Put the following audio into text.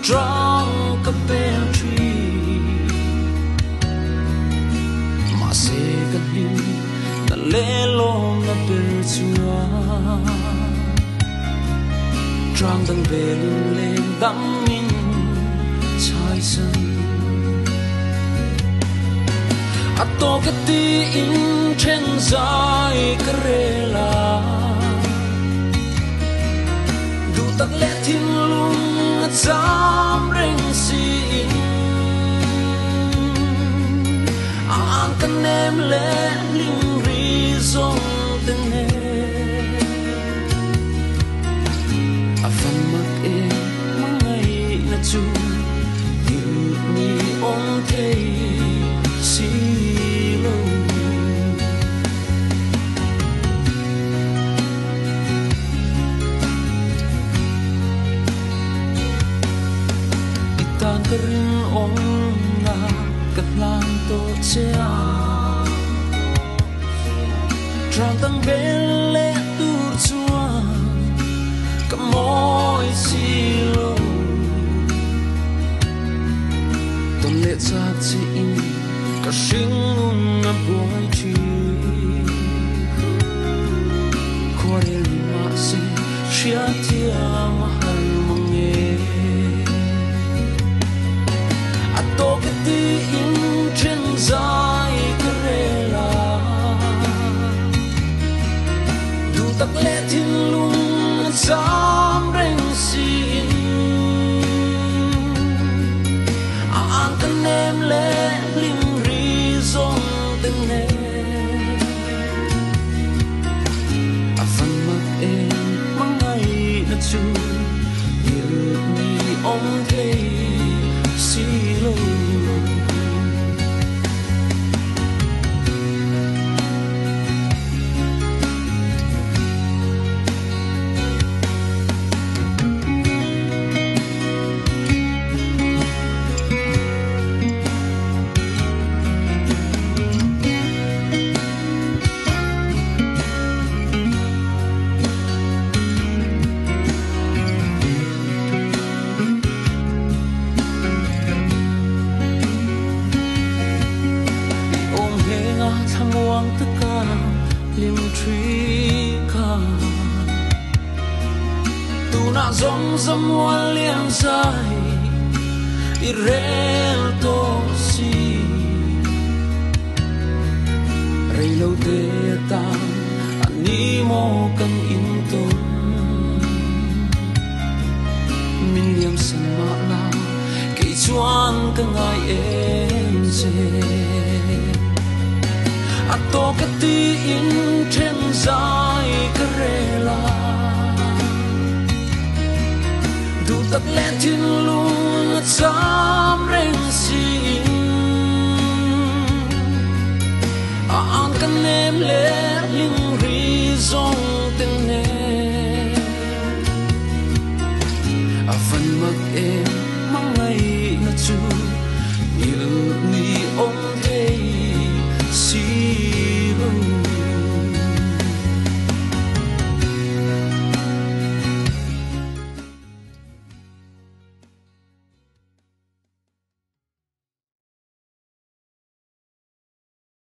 trong cái bel tree mà sẽ cái hình ta lê lom na bel chua trong đằng bel lên đắm mình trái sân atau ketiin trên dài kerela du tak lẽ thiên lung dám rèn xin an kan em lẽ linh ri dòng từng ngày phần mặc em mang ngày na chu yêu ni ôm thấy Karin ong na katlan to siya Trang tang bele tur chua Kamoy silo Ton le cha chi in Ka shing un na boy chi Kore lima si Shia tia mahal mange Tô cái tin trên dài kerela du tak lẽ thiên lung dám rèn xin an kan em lẽ lim ri dòng từng ngày phần mặc em mang ngày na chu yêu ni ông thấy silo lim tree ka tu na zong zamwa liam sai irel to si rei lo te ta ani mo kan in to min liam san ma la ke chuan ka ngai em se Ato ketiin trên dài kerela du tak lẽ thiên lung dám rèn xin an kan em lẽ linh ri dòng từng ngày phần mặc em mang ngày na chu yêu ni ôm thấy